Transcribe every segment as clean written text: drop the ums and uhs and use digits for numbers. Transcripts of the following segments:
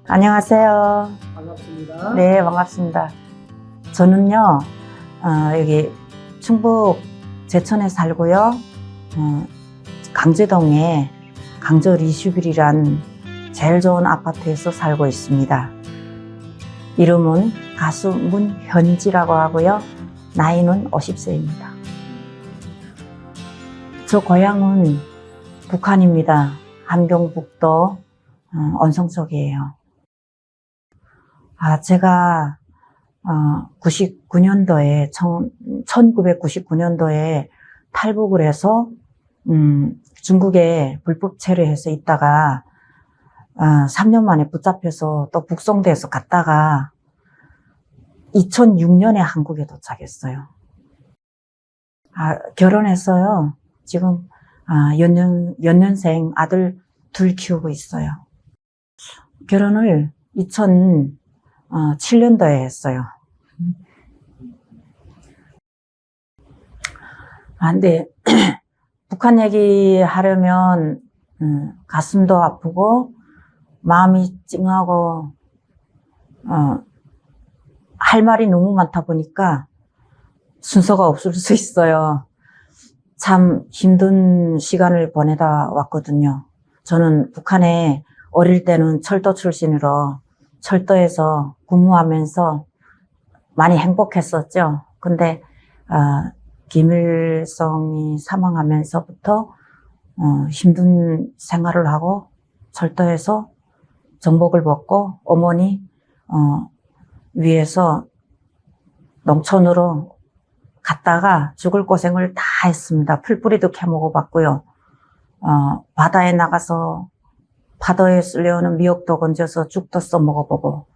안녕하세요. 반갑습니다. 네, 반갑습니다. 저는요, 여기 충북 제천에 살고요. 강제동에 강저 리슈빌이란 제일 좋은 아파트에서 살고 있습니다. 이름은 가수 문현지라고 하고요. 나이는 50세입니다. 저 고향은 북한입니다. 함경북도 언성 쪽이에요. 제가 1999년도에 탈북을 해서 중국에 불법 체류해서 있다가 3년 만에 붙잡혀서 또 북송돼서 갔다가 2006년에 한국에 도착했어요. 결혼했어요. 지금 연년생 아들 둘 키우고 있어요. 결혼을 2007년도에 했어요. 근데 북한 얘기하려면 가슴도 아프고 마음이 찡하고 할 말이 너무 많다 보니까 순서가 없을 수 있어요. 참 힘든 시간을 보내다 왔거든요. 저는 북한에 어릴 때는 철도 출신으로 철도에서 근무하면서 많이 행복했었죠. 근데 김일성이 사망하면서부터 힘든 생활을 하고 철도에서 정복을 벗고 어머니 위해서 농촌으로 갔다가 죽을 고생을 다 했습니다. 풀뿌리도 캐먹어봤고요. 바다에 나가서 파도에 쓸려오는 미역도 건져서 죽도 써먹어보고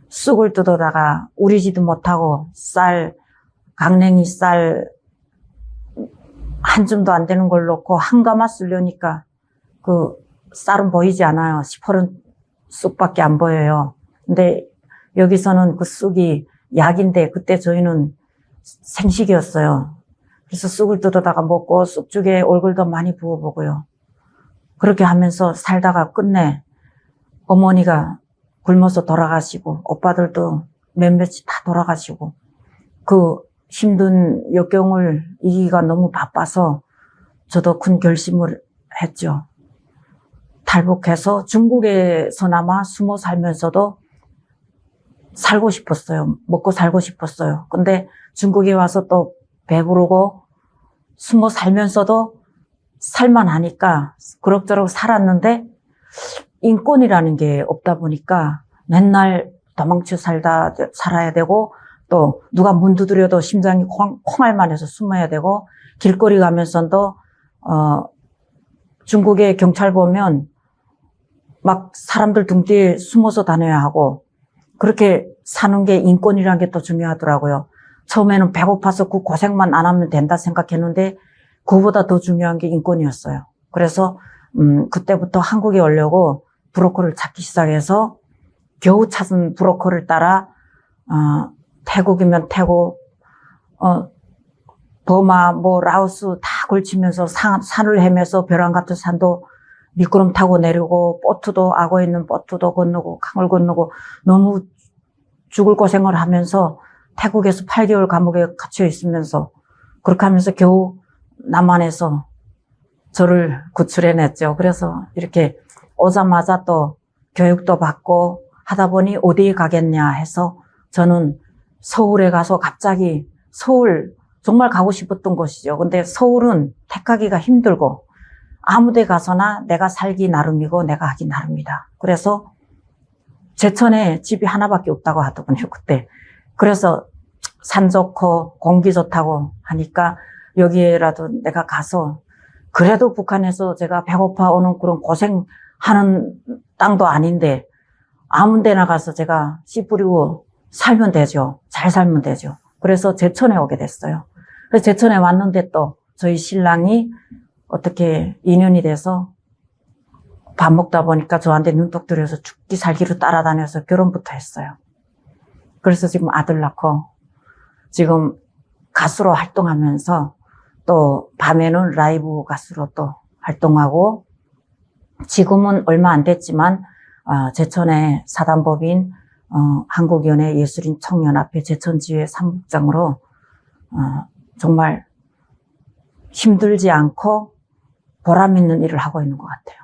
쑥을 뜯어다가 우리지도 못하고 강냉이 쌀 한 줌도 안 되는 걸 넣고 한 가마 쓸려니까 그 쌀은 보이지 않아요. 시퍼런 쑥밖에 안 보여요. 근데 여기서는 그 쑥이 약인데 그때 저희는 생식이었어요. 그래서 쑥을 뜯어다가 먹고 쑥죽에 얼굴도 많이 부어보고요. 그렇게 하면서 살다가 끝내 어머니가 굶어서 돌아가시고 오빠들도 몇몇이 다 돌아가시고 그 힘든 역경을 이기기가 너무 바빠서 저도 큰 결심을 했죠. 탈북해서 중국에서나마 숨어 살면서도 살고 싶었어요. 먹고 살고 싶었어요. 근데 중국에 와서 또 배부르고 숨어 살면서도 살만하니까 그럭저럭 살았는데 인권이라는 게 없다 보니까 맨날 도망쳐 살아야 되고 또 누가 문 두드려도 심장이 콩알만 해서 숨어야 되고 길거리 가면서도 중국의 경찰 보면 막 사람들 등 뒤에 숨어서 다녀야 하고 그렇게 사는 게 인권이라는 게 또 중요하더라고요. 처음에는 배고파서 그 고생만 안 하면 된다 생각했는데 그거보다 더 중요한 게 인권이었어요. 그래서 그때부터 한국에 오려고 브로커를 찾기 시작해서 겨우 찾은 브로커를 따라 태국이면 태국, 버마, 라오스 다 걸치면서 산을 헤매서 벼랑 같은 산도 미끄럼 타고 내려고 보트도 악어 있는 보트도 건너고 강을 건너고 너무 죽을 고생을 하면서 태국에서 8개월 감옥에 갇혀 있으면서 그렇게 하면서 겨우 남한에서 저를 구출해냈죠. 그래서 이렇게 오자마자 또 교육도 받고 하다 보니 어디에 가겠냐 해서 저는 서울에 가서 갑자기 서울 정말 가고 싶었던 곳이죠. 근데 서울은 택하기가 힘들고 아무 데 가서나 내가 살기 나름이고 내가 하기 나름이다. 그래서 제천에 집이 하나밖에 없다고 하더군요, 그때. 그래서 산 좋고 공기 좋다고 하니까 여기에라도 내가 가서 그래도 북한에서 제가 배고파 오는 그런 고생하는 땅도 아닌데 아무 데나 가서 제가 씨 뿌리고 살면 되죠. 잘 살면 되죠. 그래서 제천에 오게 됐어요. 그래서 제천에 왔는데 또 저희 신랑이 어떻게 인연이 돼서 밥 먹다 보니까 저한테 눈독 들여서 죽기 살기로 따라다녀서 결혼부터 했어요. 그래서 지금 아들 낳고 지금 가수로 활동하면서 또 밤에는 라이브 가수로 또 활동하고 지금은 얼마 안 됐지만 제천의 사단법인 한국연예 예술인 청년합회 제천지회 사무국장으로 정말 힘들지 않고 보람 있는 일을 하고 있는 것 같아요.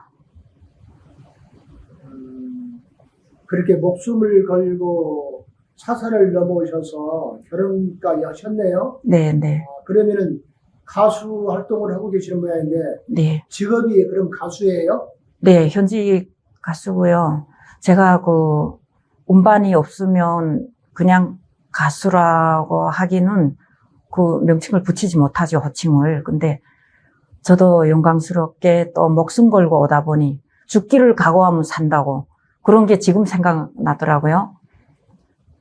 그렇게 목숨을 걸고 사선을 넘어오셔서 결혼까지 하셨네요. 네, 네. 그러면은 가수 활동을 하고 계시는 모양인데 네. 직업이 그럼 가수예요? 네, 현직 가수고요. 제가 음반이 없으면 그냥 가수라고 하기는 그 명칭을 붙이지 못하죠, 호칭을. 근데 저도 영광스럽게 또 목숨 걸고 오다 보니 죽기를 각오하면 산다고 그런 게 지금 생각나더라고요.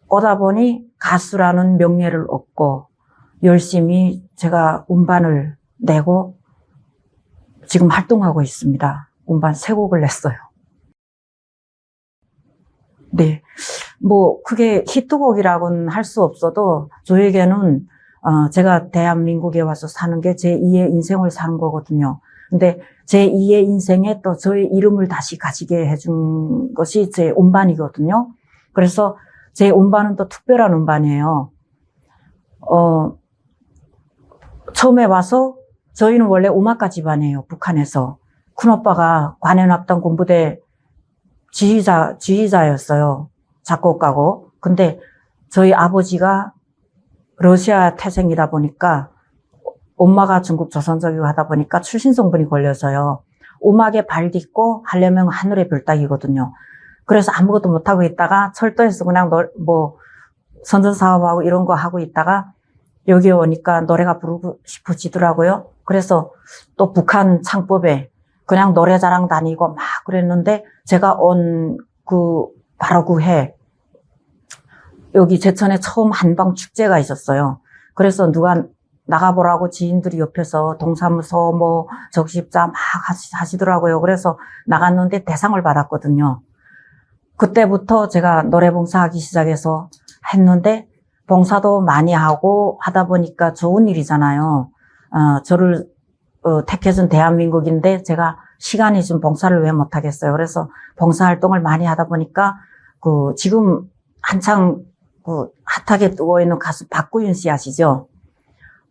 오다 보니 가수라는 명예를 얻고 열심히 제가 음반을 내고 지금 활동하고 있습니다. 음반 3곡을 냈어요. 네. 크게 히트곡이라고는 할 수 없어도 저에게는 제가 대한민국에 와서 사는 게 제2의 인생을 사는 거거든요. 근데 제2의 인생에 또 저의 이름을 다시 가지게 해준 것이 제 음반이거든요. 그래서 제 음반은 또 특별한 음반이에요. 처음에 와서 저희는 원래 음악가 집안이에요. 북한에서. 큰오빠가 관현악단 군부대 지휘자였어요. 작곡가고. 근데 저희 아버지가 러시아 태생이다 보니까 엄마가 중국 조선족이고 하다 보니까 출신성분이 걸려서요. 음악에 발 딛고 하려면 하늘의 별 따기거든요. 그래서 아무것도 못하고 있다가 철도에서 그냥 선전사업하고 이런 거 하고 있다가 여기 오니까 노래가 부르고 싶어지더라고요. 그래서 또 북한 창법에 그냥 노래자랑 다니고 막 그랬는데 제가 온 바로 그 해 여기 제천에 처음 한방 축제가 있었어요. 그래서 누가 나가보라고 지인들이 옆에서 동사무소 적십자 막 하시더라고요. 그래서 나갔는데 대상을 받았거든요. 그때부터 제가 노래 봉사하기 시작해서 했는데 봉사도 많이 하고 하다 보니까 좋은 일이잖아요. 저를 택해준 대한민국인데 제가 시간이 좀 봉사를 왜 못하겠어요. 그래서 봉사활동을 많이 하다 보니까 지금 한창 핫하게 뜨고 있는 가수 박구윤 씨 아시죠?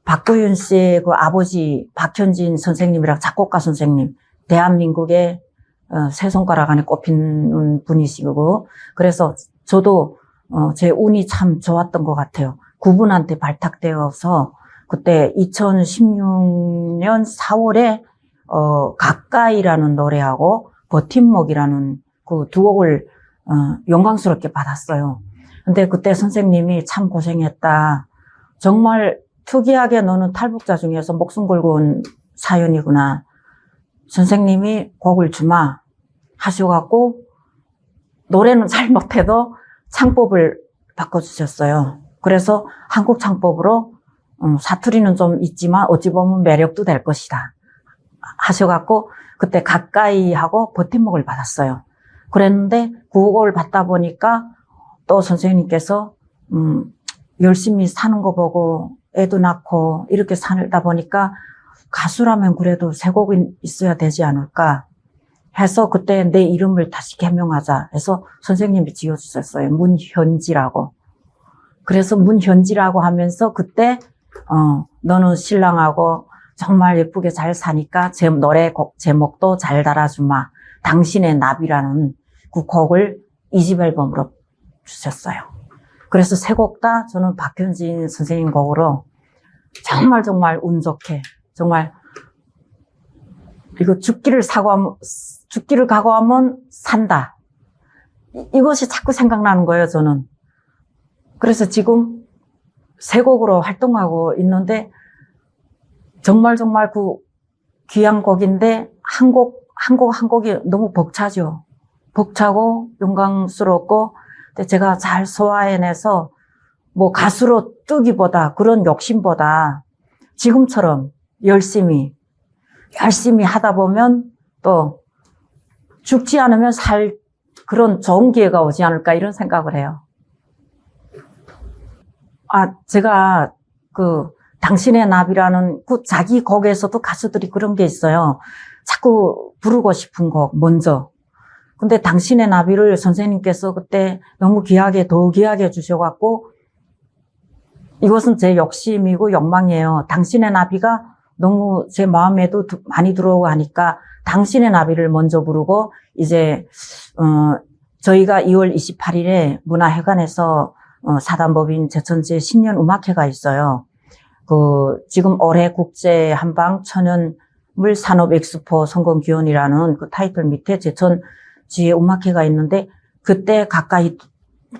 박구윤 씨의 아버지 박현진 선생님이랑 작곡가 선생님, 대한민국의 세 손가락 안에 꼽히는 분이시고, 그래서 저도 제 운이 참 좋았던 것 같아요. 그분한테 발탁되어서 그때 2016년 4월에 가까이라는 노래하고 버팀목이라는 그 두 곡을 영광스럽게 받았어요. 근데 그때 선생님이 참 고생했다. 정말 특이하게 너는 탈북자 중에서 목숨 걸고 온 사연이구나. 선생님이 곡을 주마 하셔갖고 노래는 잘 못해도 창법을 바꿔주셨어요. 그래서 한국 창법으로 사투리는 좀 있지만 어찌 보면 매력도 될 것이다 하셔갖고 그때 가까이 하고 버팀목을 받았어요. 그랬는데 그 곡을 받다 보니까 또 선생님께서 열심히 사는 거 보고 애도 낳고 이렇게 살다 보니까 가수라면 그래도 3곡은 있어야 되지 않을까 해서 그때 내 이름을 다시 개명하자 해서 선생님이 지어주셨어요. 문현지라고. 그래서 문현지라고 하면서 그때 너는 신랑하고 정말 예쁘게 잘 사니까 제 노래곡 제목도 잘 달아주마. 당신의 나비라는 그 곡을 2집 앨범으로 주셨어요. 그래서 3곡 다 저는 박현진 선생님 곡으로 정말 운 좋게 정말 이거 죽기를 각오하면 산다. 이것이 자꾸 생각나는 거예요, 저는. 그래서 지금 3곡으로 활동하고 있는데 정말 그 귀한 곡인데 한 곡이 너무 벅차죠. 벅차고 영광스럽고 근데 제가 잘 소화해내서 가수로 뜨기보다 그런 욕심보다 지금처럼 열심히 하다 보면 또 죽지 않으면 살 그런 좋은 기회가 오지 않을까 이런 생각을 해요. 제가 당신의 나비라는 자기 곡에서도 가수들이 그런 게 있어요. 자꾸 부르고 싶은 곡 먼저. 근데 당신의 나비를 선생님께서 그때 너무 귀하게, 더 귀하게 주셔갖고, 이것은 제 욕심이고 욕망이에요. 당신의 나비가 너무 제 마음에도 많이 들어오고 하니까 당신의 나비를 먼저 부르고, 이제, 저희가 2월 28일에 문화회관에서 사단법인 제천지의 신년 음악회가 있어요. 지금 올해 국제 한방 천연물 산업 엑스포 성공기원이라는 그 타이틀 밑에 제천지의 음악회가 있는데,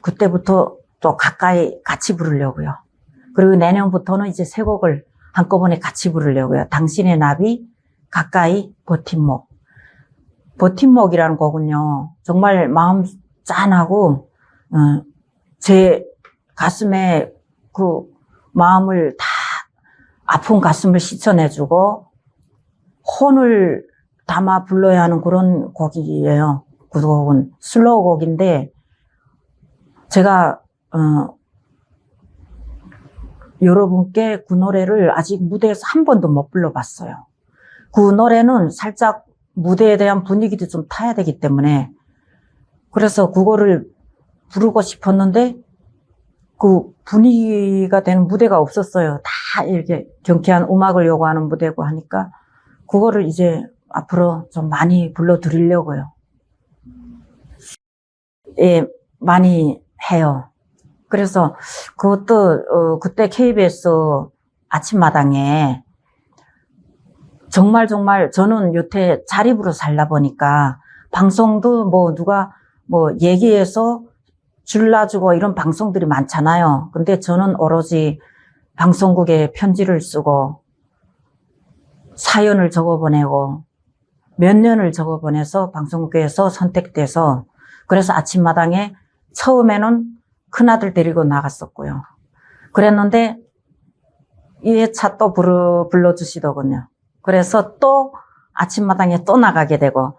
그때부터 또 가까이 같이 부르려고요. 그리고 내년부터는 이제 세 곡을 한꺼번에 같이 부르려고요. 당신의 나비, 가까이, 버팀목. 버팀목이라는 곡은요, 정말 마음 짠하고, 제 가슴에 그 마음을 다 아픈 가슴을 씻어내주고, 혼을 담아 불러야 하는 그런 곡이에요. 그 곡은 슬로우 곡인데, 제가, 여러분께 그 노래를 아직 무대에서 한 번도 못 불러봤어요. 그 노래는 살짝 무대에 대한 분위기도 좀 타야 되기 때문에, 그래서 그거를 부르고 싶었는데 그 분위기가 되는 무대가 없었어요. 다 이렇게 경쾌한 음악을 요구하는 무대고 하니까 그거를 이제 앞으로 좀 많이 불러드리려고요. 예, 많이 해요. 그래서 그것도 그때 KBS 아침마당에 정말 저는 요새 자립으로 살다 보니까 방송도 뭐 누가 뭐 얘기해서 줄라주고 이런 방송들이 많잖아요. 근데 저는 오로지 방송국에 편지를 쓰고 사연을 적어보내고 몇 년을 적어보내서 방송국에서 선택돼서, 그래서 아침마당에 처음에는 큰아들 데리고 나갔었고요. 그랬는데 2회차 또 불러주시더군요. 그래서 또 아침마당에 또 나가게 되고,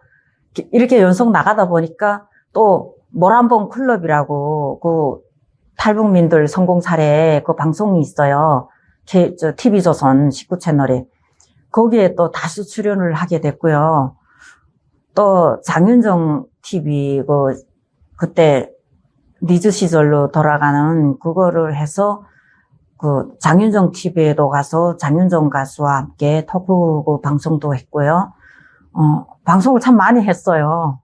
이렇게 연속 나가다 보니까 또 모란봉 클럽이라고 그 탈북민들 성공 사례 그 방송이 있어요. TV조선 19채널에. 거기에 또 다수 출연을 하게 됐고요. 또 장윤정 TV 그때 리즈 시절로 돌아가는 그거를 해서 그 장윤정 TV에도 가서 장윤정 가수와 함께 토크 그 방송도 했고요. 방송을 참 많이 했어요.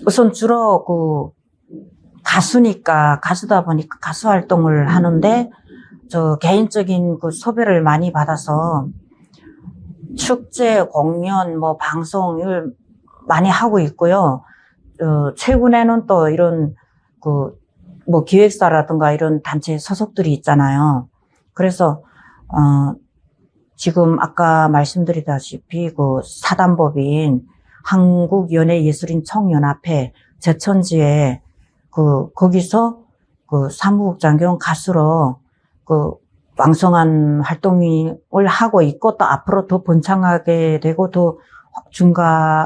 우선 주로 가수다 보니까 가수 활동을 하는데, 저 개인적인 그 섭외를 많이 받아서 축제, 공연, 뭐 방송을 많이 하고 있고요. 최근에는 또 이런 뭐 기획사라든가 이런 단체 소속들이 있잖아요. 그래서 지금 아까 말씀드리다시피 그 사단법인 한국연예예술인 총연합회 제천지에 거기서 사무국장 겸 가수로 왕성한 활동을 하고 있고, 또 앞으로 더 번창하게 되고 더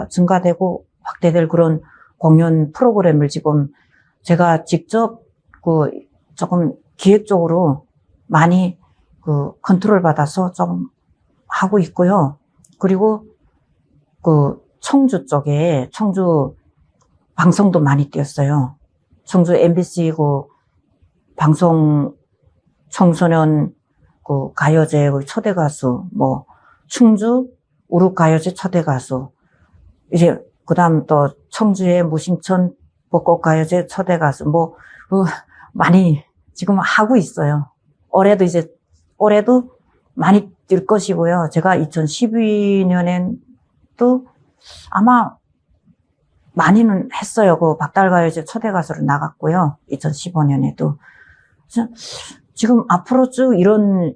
증가되고 확대될 그런 공연 프로그램을 지금 제가 직접 조금 기획적으로 많이 컨트롤 받아서 좀 하고 있고요. 그리고 청주 쪽에 청주 방송도 많이 뛰었어요. 청주 MBC 방송 청소년 가요제 초대 가수, 뭐 충주 우룹가요제 초대 가수, 이제 그다음 또 청주의 무심천 벚꽃가요제 초대 가수, 많이 지금 하고 있어요. 올해도 많이 뛸 것이고요. 제가 2012년에도 아마 많이는 했어요. 박달가요제 초대 가수로 나갔고요. 2015년에도. 지금 앞으로 쭉 이런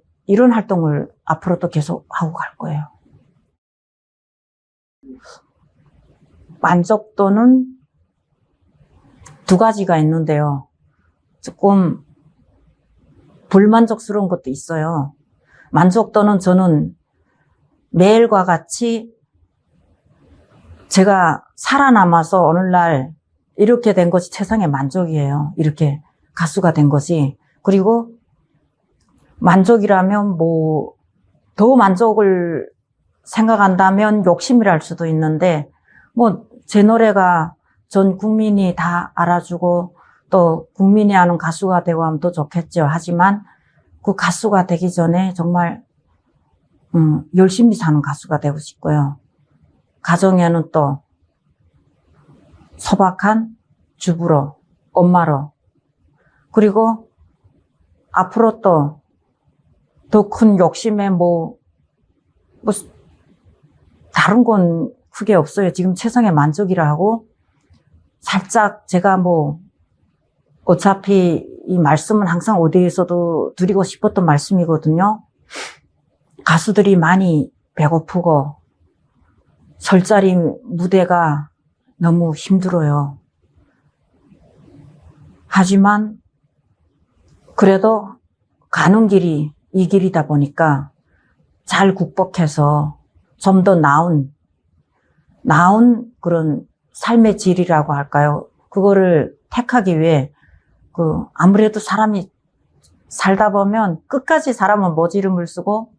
활동을 앞으로도 계속 하고 갈 거예요. 만족도는 두 가지가 있는데요. 조금 불만족스러운 것도 있어요. 만족도는 저는 매일과 같이 제가 살아남아서 오늘날 이렇게 된 것이 최상의 만족이에요. 이렇게 가수가 된 것이. 그리고 만족이라면 더 만족을 생각한다면 욕심이랄 수도 있는데, 제 노래가 전 국민이 다 알아주고 또 국민이 아는 가수가 되고 하면 더 좋겠죠. 하지만 그 가수가 되기 전에 정말 열심히 사는 가수가 되고 싶고요. 가정에는 또 소박한 주부로, 엄마로, 그리고 앞으로 또 더 큰 욕심에 다른 건 크게 없어요. 지금 최상의 만족이라 하고, 살짝 제가 어차피 이 말씀은 항상 어디에서도 드리고 싶었던 말씀이거든요. 가수들이 많이 배고프고, 설자리 무대가 너무 힘들어요. 하지만, 그래도 가는 길이 이 길이다 보니까 잘 극복해서 좀 더 나은 그런 삶의 질이라고 할까요? 그거를 택하기 위해 아무래도 사람이 살다 보면 끝까지 사람은 모지름을 쓰고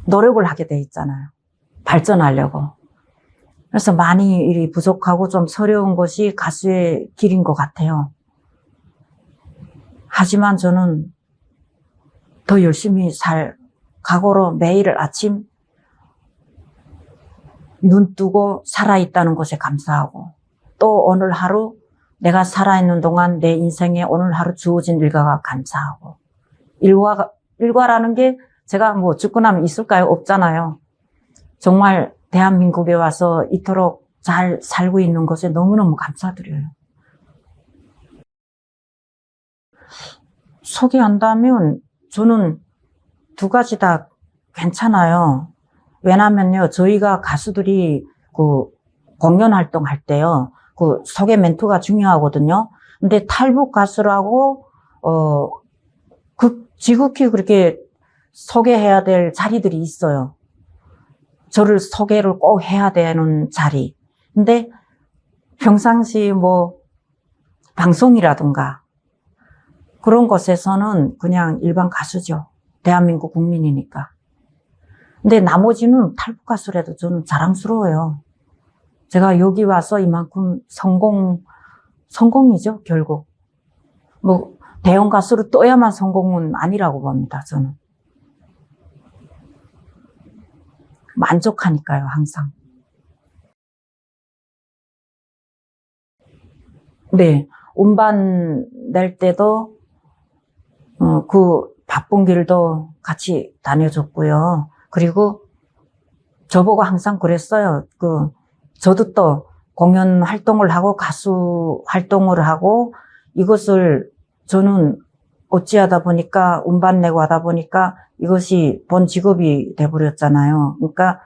노력을 하게 돼 있잖아요. 발전하려고. 그래서 많이 일이 부족하고 좀 서러운 것이 가수의 길인 것 같아요. 하지만 저는 더 열심히 살 각오로 매일 아침 눈 뜨고 살아있다는 것에 감사하고, 또 오늘 하루 내가 살아있는 동안 내 인생에 오늘 하루 주어진 일과가 감사하고, 일과라는 게 제가 죽고 나면 있을까요? 없잖아요. 정말 대한민국에 와서 이토록 잘 살고 있는 것에 너무너무 감사드려요. 소개한다면 저는 두 가지 다 괜찮아요. 왜냐면요, 저희가 가수들이 공연 활동할 때요, 소개 멘트가 중요하거든요. 근데 탈북 가수라고, 지극히 그렇게 소개해야 될 자리들이 있어요. 저를 소개를 꼭 해야 되는 자리. 근데 평상시 방송이라든가 그런 곳에서는 그냥 일반 가수죠. 대한민국 국민이니까. 근데 나머지는 탈북 가수라도 저는 자랑스러워요. 제가 여기 와서 이만큼 성공이죠, 결국. 대형 가수로 떠야만 성공은 아니라고 봅니다, 저는. 만족하니까요, 항상. 네, 음반 낼 때도 바쁜 길도 같이 다녀줬고요. 그리고 저보고 항상 그랬어요. 저도 또 공연 활동을 하고 가수 활동을 하고, 이것을 저는 어찌하다 보니까 음반 내고 하다 보니까 이것이 본 직업이 돼버렸잖아요. 그러니까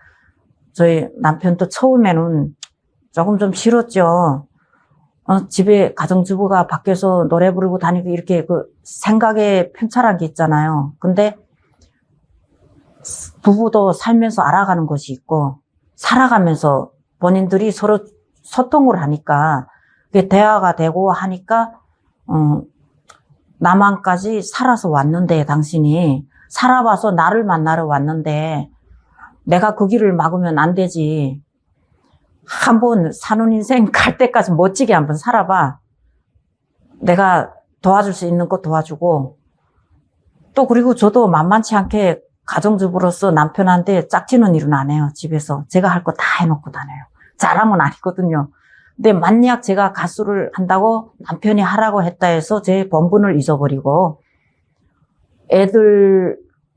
저희 남편도 처음에는 조금 좀 싫었죠. 집에 가정주부가 밖에서 노래 부르고 다니고 이렇게 생각에 편차란 게 있잖아요. 근데 부부도 살면서 알아가는 것이 있고, 살아가면서 본인들이 서로 소통을 하니까, 그게 대화가 되고 하니까, 남한까지 살아서 왔는데, 당신이 살아봐서 나를 만나러 왔는데, 내가 그 길을 막으면 안 되지. 한번 사는 인생 갈 때까지 멋지게 한번 살아봐. 내가 도와줄 수 있는 거 도와주고, 또 그리고 저도 만만치 않게 가정주부로서 남편한테 짝지는 일은 안 해요, 집에서. 제가 할 거 다 해놓고 다녀요. 자랑은 아니거든요. 근데 만약 제가 가수를 한다고 남편이 하라고 했다 해서 제 본분을 잊어버리고,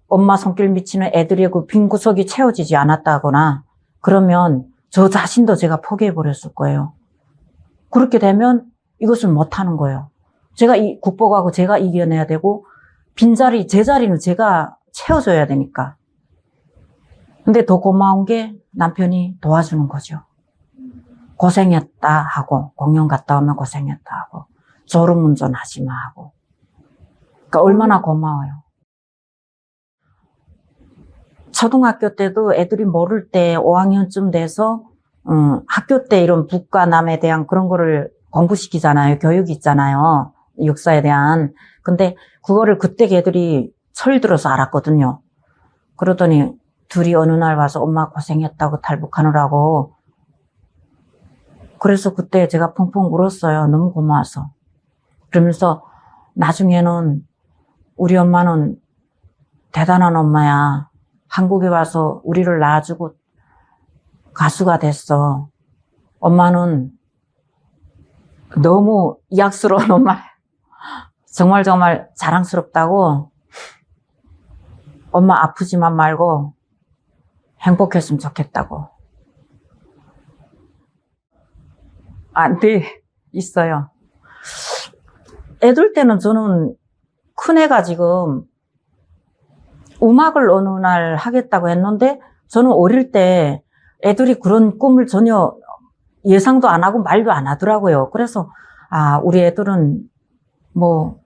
엄마 손길 미치는 애들의 빈 구석이 채워지지 않았다거나, 그러면 저 자신도 제가 포기해버렸을 거예요. 그렇게 되면 이것을 못하는 거예요. 제가 극복하고 제가 이겨내야 되고, 빈자리, 제 자리는 제가 채워줘야 되니까. 근데 더 고마운 게 남편이 도와주는 거죠. 고생했다 하고, 공연 갔다 오면 고생했다 하고, 졸음운전 하지 마 하고. 그러니까 얼마나 고마워요. 초등학교 때도 애들이 모를 때 5학년쯤 돼서 학교 때 이런 북과 남에 대한 그런 거를 공부시키잖아요. 교육이 있잖아요. 역사에 대한. 근데 그거를 그때 걔들이 철들어서 알았거든요. 그러더니 둘이 어느 날 와서 엄마 고생했다고 탈북하느라고 그래서 그때 제가 펑펑 울었어요. 너무 고마워서. 그러면서 나중에는 우리 엄마는 대단한 엄마야. 한국에 와서 우리를 낳아주고 가수가 됐어. 엄마는 너무 이악스러운 엄마. 정말 자랑스럽다고. 엄마 아프지만 말고 행복했으면 좋겠다고. 네, 있어요. 애들 때는 저는 큰애가 지금 음악을 어느 날 하겠다고 했는데 저는 어릴 때 애들이 그런 꿈을 전혀 예상도 안 하고 말도 안 하더라고요. 그래서 우리 애들은 뭐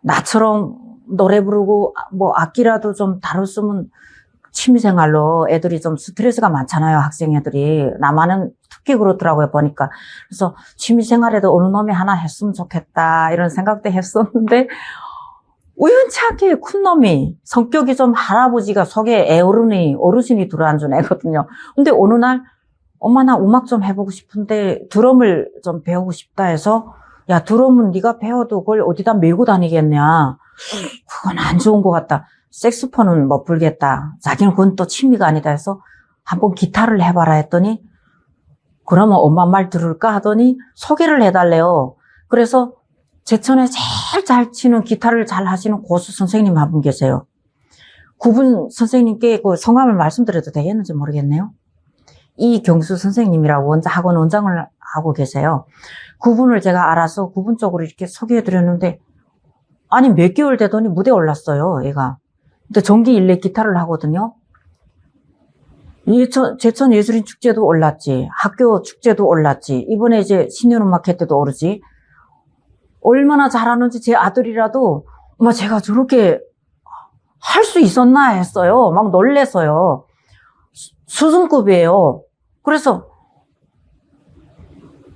나처럼 노래 부르고 뭐 악기라도 좀 다뤘으면 취미생활로 애들이 좀 스트레스가 많잖아요. 학생 애들이. 나만은 특히 그렇더라고요. 보니까. 그래서 취미생활에도 어느 놈이 하나 했으면 좋겠다 이런 생각도 했었는데 우연치 않게 큰 놈이 성격이 좀 할아버지가 속에 어르신이 들어앉은 애거든요. 근데 어느 날 엄마 나 음악 좀 해보고 싶은데 드럼을 좀 배우고 싶다 해서 야 드럼은 네가 배워도 그걸 어디다 메고 다니겠냐. 그건 안 좋은 것 같다. 색소폰은 못 불겠다. 자기는 그건 또 취미가 아니다 해서 한번 기타를 해봐라 했더니 그러면 엄마 말 들을까 하더니 소개를 해달래요. 그래서 제천에 제일 잘 치는 기타를 잘 하시는 고수 선생님 한 분 계세요. 그분 선생님께 그 성함을 말씀드려도 되겠는지 모르겠네요. 이경수 선생님이라고 학원 원장을 하고 계세요. 그분을 제가 알아서 그분 쪽으로 이렇게 소개해드렸는데 아니 몇 개월 되더니 무대에 올랐어요. 얘가. 근데 정기 일렉 기타를 하거든요. 제천 예술인 축제도 올랐지. 학교 축제도 올랐지. 이번에 이제 신년음악회 때도 오르지. 얼마나 잘하는지 제 아들이라도 엄마 제가 저렇게 할 수 있었나 했어요. 막 놀래서요. 수준급이에요. 그래서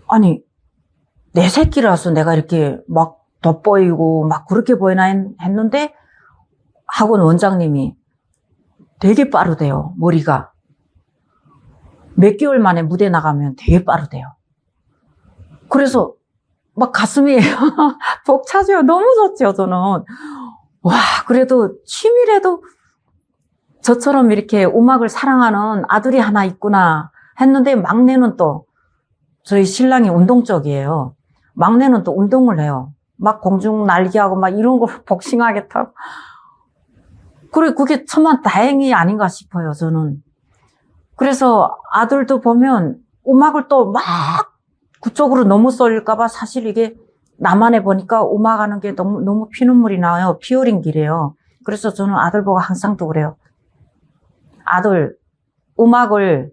아니 내 새끼라서 내가 이렇게 막 돋보이고 막 그렇게 보이나 했는데 학원 원장님이 되게 빠르대요. 머리가. 몇 개월 만에 무대 나가면 되게 빠르대요. 그래서 막 가슴이 벅차져요. 너무 좋죠, 저는. 와, 그래도 취미라도 저처럼 이렇게 음악을 사랑하는 아들이 하나 있구나 했는데 막내는 또 저희 신랑이 운동 쪽이에요. 막내는 또 운동을 해요. 막 공중 날기하고 막 이런 걸 복싱하게 타고. 그래, 그게 천만 다행이 아닌가 싶어요, 저는. 그래서 아들도 보면 음악을 또 막 그쪽으로 너무 쏠릴까봐 사실 이게 나만 해보니까 음악하는 게 너무 피눈물이 나요. 피 어린 길이에요. 그래서 저는 아들 보고 항상 또 그래요. 아들, 음악을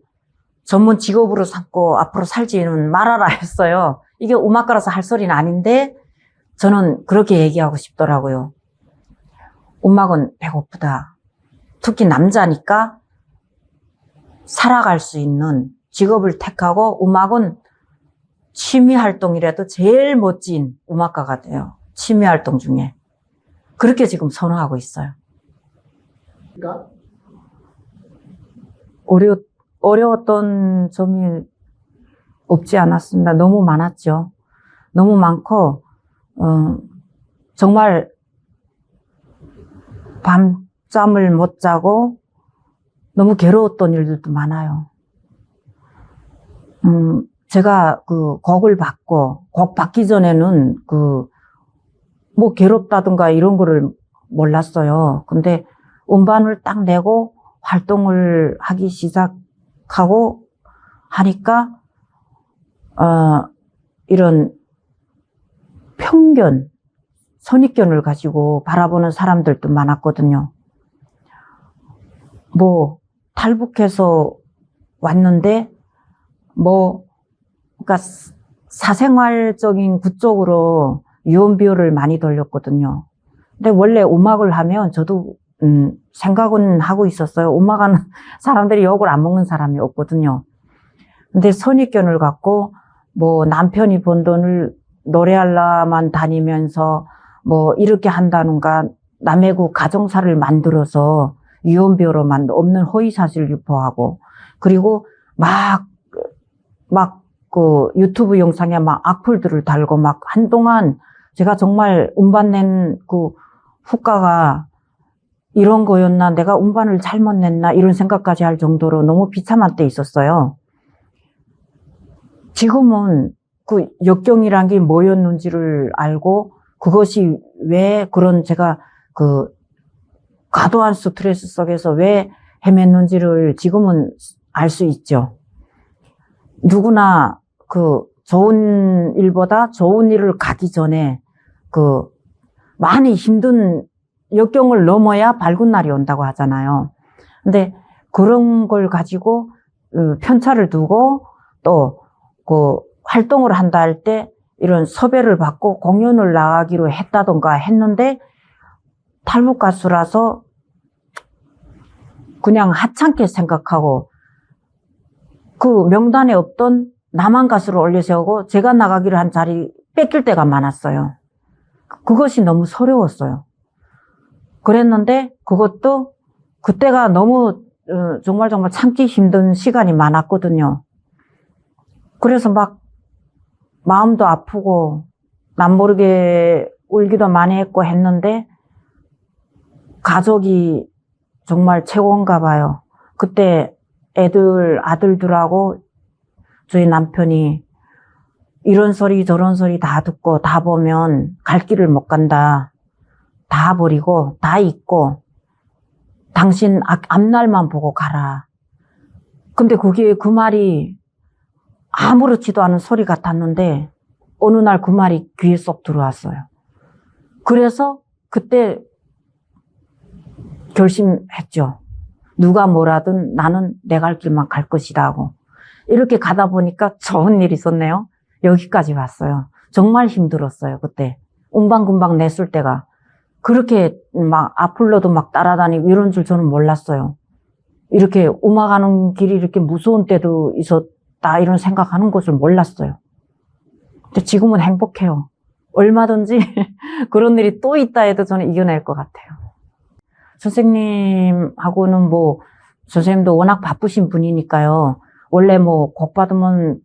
전문 직업으로 삼고 앞으로 살지는 말아라 했어요. 이게 음악가라서 할 소리는 아닌데 저는 그렇게 얘기하고 싶더라고요. 음악은 배고프다. 특히 남자니까 살아갈 수 있는 직업을 택하고 음악은 취미 활동이라도 제일 멋진 음악가가 돼요. 취미 활동 중에. 그렇게 지금 선호하고 있어요. 그러니까 어려웠던 점이 없지 않았습니다. 너무 많았죠. 너무 많고, 정말 밤잠을 못 자고 너무 괴로웠던 일들도 많아요. 제가 그 곡을 받고, 곡 받기 전에는 뭐 괴롭다든가 이런 거를 몰랐어요. 근데 음반을 딱 내고 활동을 하기 시작하고 하니까, 이런 편견, 선입견을 가지고 바라보는 사람들도 많았거든요. 뭐, 탈북해서 왔는데, 그러니까 사생활적인 그쪽으로 유언비어를 많이 돌렸거든요. 근데 원래 음악을 하면 저도 생각은 하고 있었어요. 음악하는 사람들이 욕을 안 먹는 사람이 없거든요. 근데 선입견을 갖고 뭐 남편이 번 돈을 노래하려만 다니면서 뭐 이렇게 한다는가 남의 그 가정사를 만들어서 유언비어로만 없는 허위사실 유포하고 그리고 막 그 유튜브 영상에 막 악플들을 달고 막 한동안 제가 정말 음반 낸 그 후가가 이런 거였나, 내가 음반을 잘못 냈나 이런 생각까지 할 정도로 너무 비참한 때 있었어요. 지금은 그 역경이란 게 뭐였는지를 알고 그것이 왜 그런 제가 그 과도한 스트레스 속에서 왜 헤맸는지를 지금은 알 수 있죠. 누구나 그 좋은 일보다 좋은 일을 가기 전에 그 많이 힘든 역경을 넘어야 밝은 날이 온다고 하잖아요. 근데 그런 걸 가지고 편차를 두고 또 그 활동을 한다 할 때 이런 섭외를 받고 공연을 나가기로 했다던가 했는데 탈북 가수라서 그냥 하찮게 생각하고 그 명단에 없던 남한 가수를 올려세우고 제가 나가기로 한 자리 뺏길 때가 많았어요. 그것이 너무 서러웠어요. 그랬는데 그것도 그때가 너무 정말 참기 힘든 시간이 많았거든요. 그래서 막 마음도 아프고 남모르게 울기도 많이 했고 했는데 가족이 정말 최고인가 봐요. 그때 아들들하고 저희 남편이 이런 소리 저런 소리 다 듣고 다 보면 갈 길을 못 간다. 다 버리고 다 잊고 당신 앞날만 보고 가라. 근데 그게 그 말이 아무렇지도 않은 소리 같았는데 어느 날 그 말이 귀에 쏙 들어왔어요. 그래서 그때 결심했죠. 누가 뭐라든 나는 내 갈 길만 갈 것이다 하고. 이렇게 가다 보니까 좋은 일이 있었네요. 여기까지 왔어요. 정말 힘들었어요. 그때 운방금방 냈을 때가 그렇게 막 악플러도 막 따라다니고 이런 줄 저는 몰랐어요. 이렇게 음악하는 길이 이렇게 무서운 때도 있었다 이런 생각하는 것을 몰랐어요. 근데 지금은 행복해요. 얼마든지 그런 일이 또 있다 해도 저는 이겨낼 것 같아요. 선생님하고는 뭐 선생님도 워낙 바쁘신 분이니까요. 원래 뭐 곡 받으면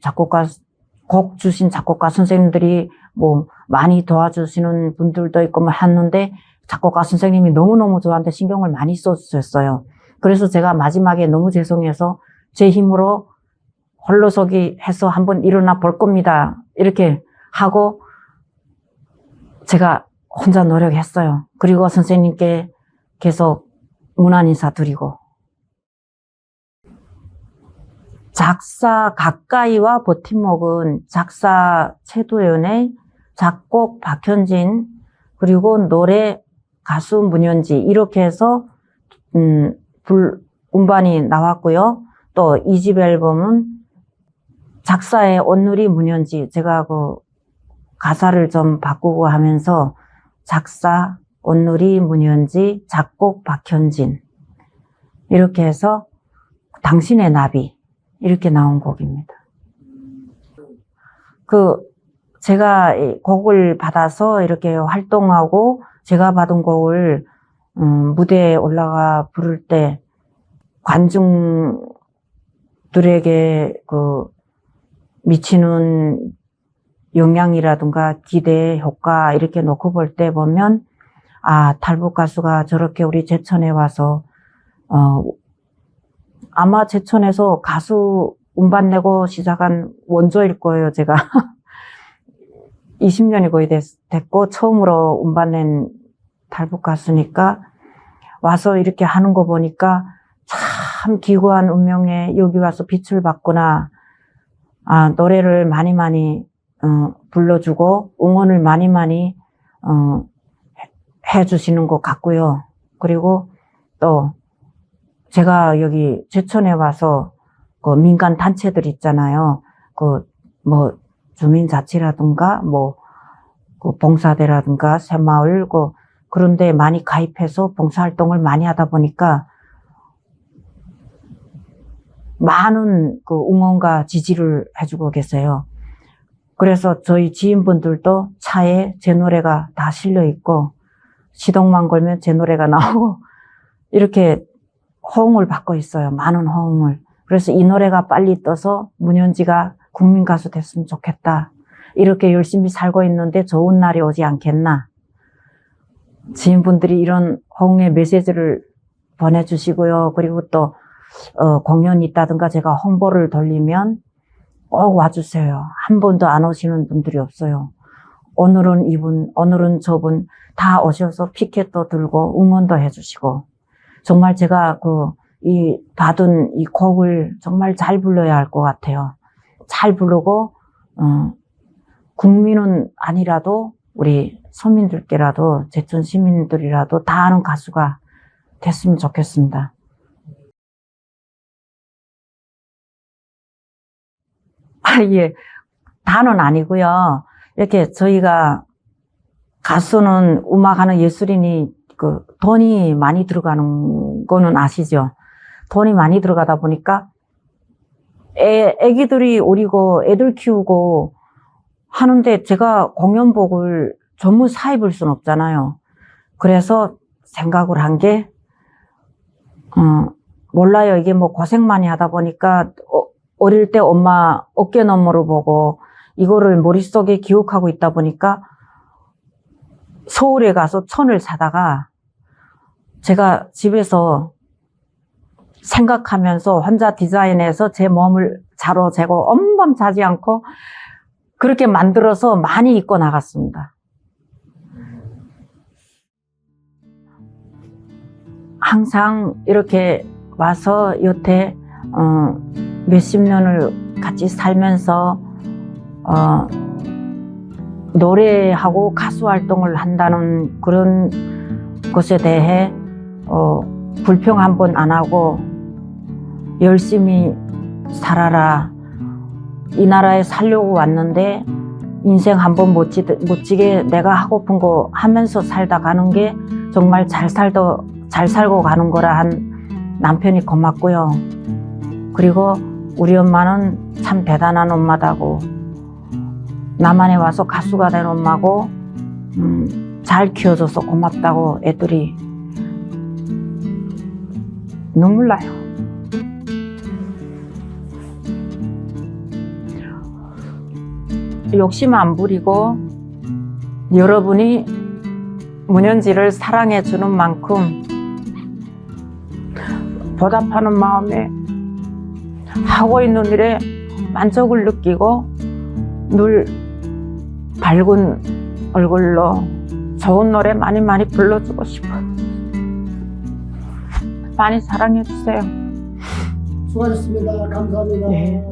곡 주신 작곡가 선생님들이 뭐 많이 도와주시는 분들도 있고 뭐 했는데 작곡가 선생님이 너무너무 저한테 신경을 많이 써주셨어요. 그래서 제가 마지막에 너무 죄송해서 제 힘으로 홀로서기 해서 한번 일어나 볼 겁니다. 이렇게 하고 제가 혼자 노력했어요. 그리고 선생님께 계속 문안 인사 드리고. 작사 가까이와 버팀목은 작사 최도연의, 작곡 박현진, 그리고 노래 가수 문현지 이렇게 해서 음반이 나왔고요. 또 2집 앨범은 작사의 온누리 문현지, 제가 그 가사를 좀 바꾸고 하면서 작사 온누리 문현지, 작곡 박현진 이렇게 해서 당신의 나비 이렇게 나온 곡입니다. 제가 곡을 받아서 이렇게 활동하고 제가 받은 곡을 무대에 올라가 부를 때 관중들에게 미치는 영향이라든가 기대 효과 이렇게 놓고 볼 때 보면 탈북 가수가 저렇게 우리 제천에 와서 아마 제천에서 가수 음반 내고 시작한 원조일 거예요, 제가. 20년이 거의 됐고 처음으로 음반 낸 탈북 가수니까 와서 이렇게 하는 거 보니까 참 기구한 운명에 여기 와서 빛을 봤구나. 노래를 많이 불러주고 응원을 많이 해주시는 것 같고요. 그리고 또 제가 여기 제천에 와서 그 민간 단체들 있잖아요. 뭐 주민자치라든가 그 봉사대라든가 새마을 그런 데 많이 가입해서 봉사활동을 많이 하다 보니까 많은 그 응원과 지지를 해주고 계세요. 그래서 저희 지인분들도 차에 제 노래가 다 실려 있고 시동만 걸면 제 노래가 나오고 이렇게 호응을 받고 있어요. 많은 호응을. 그래서 이 노래가 빨리 떠서 문현지가 국민 가수 됐으면 좋겠다. 이렇게 열심히 살고 있는데 좋은 날이 오지 않겠나. 지인분들이 이런 호응의 메시지를 보내주시고요. 그리고 또 공연이 있다든가 제가 홍보를 돌리면 꼭 와주세요. 한 번도 안 오시는 분들이 없어요. 오늘은 이분, 오늘은 저분 다 오셔서 피켓도 들고 응원도 해주시고 정말 제가 받은 이 곡을 정말 잘 불러야 할 것 같아요. 잘 부르고 국민은 아니라도 우리 서민들께라도 제천 시민들이라도 다 아는 가수가 됐으면 좋겠습니다. 예, 다는 아니고요. 이렇게 저희가 가수는 음악하는 예술인이 돈이 많이 들어가는 거는 아시죠? 돈이 많이 들어가다 보니까 애기들이 어리고 애들 키우고 하는데 제가 공연복을 전부 사 입을 순 없잖아요. 그래서 생각을 한 게 몰라요. 이게 뭐 고생 많이 하다 보니까 어릴 때 엄마 어깨 너머로 보고 이거를 머릿속에 기억하고 있다 보니까 서울에 가서 천을 사다가 제가 집에서 생각하면서 혼자 디자인해서 제 몸을 자로 재고 엄밤 자지 않고 그렇게 만들어서 많이 입고 나갔습니다. 항상 이렇게 와서 여태 몇십 년을 같이 살면서 노래하고 가수 활동을 한다는 그런 것에 대해 불평 한 번 안 하고 열심히 살아라. 이 나라에 살려고 왔는데 인생 한 번 멋지게 내가 하고픈 거 하면서 살다 가는 게 정말 잘 살고 가는 거라 한 남편이 고맙고요. 그리고 우리 엄마는 참 대단한 엄마다고 남한에 와서 가수가 된 엄마고 잘 키워줘서 고맙다고 애들이 눈물 나요. 욕심 안 부리고 여러분이 문현지를 사랑해 주는 만큼 보답하는 마음에 하고 있는 일에 만족을 느끼고 늘 밝은 얼굴로 좋은 노래 많이 불러주고 싶어요. 많이 사랑해 주세요. 수고하셨습니다. 감사합니다. 네.